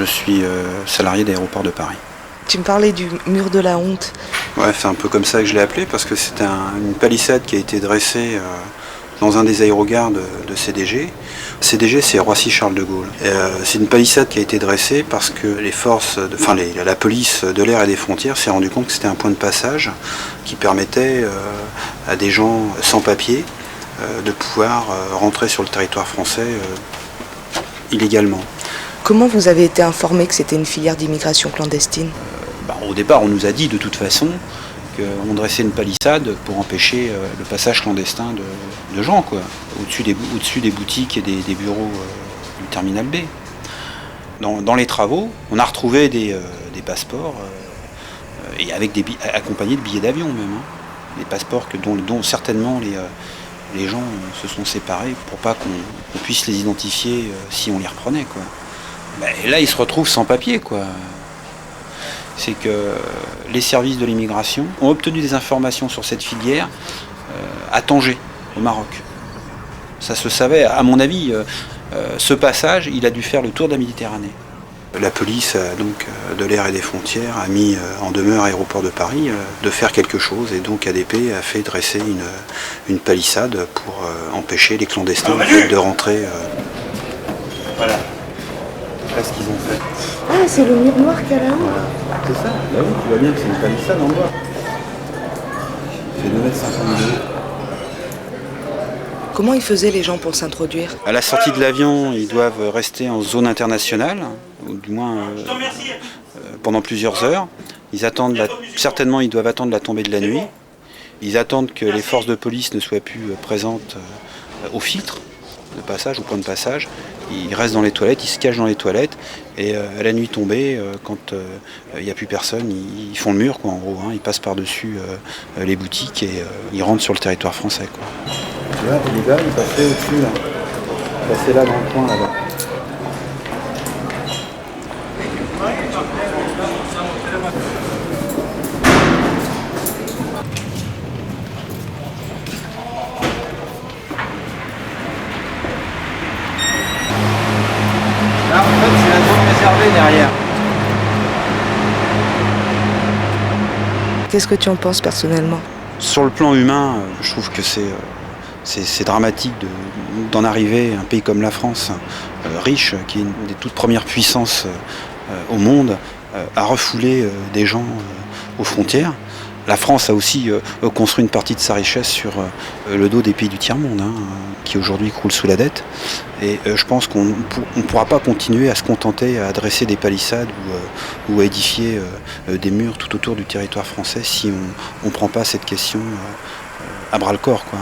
Je suis salarié d'Aéroport de Paris. Tu me parlais du mur de la honte. Ouais, c'est un peu comme ça que je l'ai appelé parce que c'est une palissade qui a été dressée dans un des aérogares de CDG. CDG, c'est Roissy-Charles de Gaulle. C'est une palissade qui a été dressée parce que la police de l'air et des frontières s'est rendu compte que c'était un point de passage qui permettait à des gens sans papier de pouvoir rentrer sur le territoire français illégalement. Comment vous avez été informé que c'était une filière d'immigration clandestine ? Au départ, on nous a dit de toute façon qu'on dressait une palissade pour empêcher le passage clandestin de gens, quoi, au-dessus des boutiques et des bureaux du terminal B. Dans les travaux, on a retrouvé des passeports et accompagnés de billets d'avion même. Des passeports dont certainement les gens se sont séparés pour pas qu'on puisse les identifier si on les reprenait, quoi. Et là, ils se retrouvent sans papier, quoi. C'est que les services de l'immigration ont obtenu des informations sur cette filière à Tanger, au Maroc. Ça se savait, à mon avis, ce passage, il a dû faire le tour de la Méditerranée. La police donc, de l'air et des frontières a mis en demeure Aéroport de Paris de faire quelque chose, et donc ADP a fait dresser une palissade pour empêcher les clandestins de rentrer. Voilà. Voilà ce qu'ils ont fait. Ah, c'est le mur noir qu'il y a là-haut. Voilà. C'est ça, là oui, tu vois bien que c'est une palissade en bois. C'est 2,50 m. Comment ils faisaient les gens pour s'introduire ? À la sortie de l'avion, ils doivent rester en zone internationale, ou du moins pendant plusieurs heures. Certainement, ils doivent attendre la tombée de la nuit. Ils attendent que les forces de police ne soient plus présentes au filtre de passage, au point de passage. Ils restent dans les toilettes, ils se cachent dans les toilettes, et à la nuit tombée, quand il n'y a plus personne, ils font le mur, quoi, en gros. Ils passent par-dessus les boutiques et ils rentrent sur le territoire français, quoi. Tu vois, les gars, ils passaient au-dessus, là. Ils passaient là, dans le coin, là-bas. Là, en fait, c'est la zone réservée derrière. Qu'est-ce que tu en penses personnellement ? Sur le plan humain, je trouve que c'est dramatique d'en arriver à un pays comme la France, riche, qui est une des toutes premières puissances au monde, à refouler des gens aux frontières. La France a aussi construit une partie de sa richesse sur le dos des pays du tiers-monde, qui aujourd'hui croulent sous la dette. Et je pense qu'on ne pourra pas continuer à se contenter à dresser des palissades ou à édifier des murs tout autour du territoire français si on ne prend pas cette question à bras-le-corps, quoi.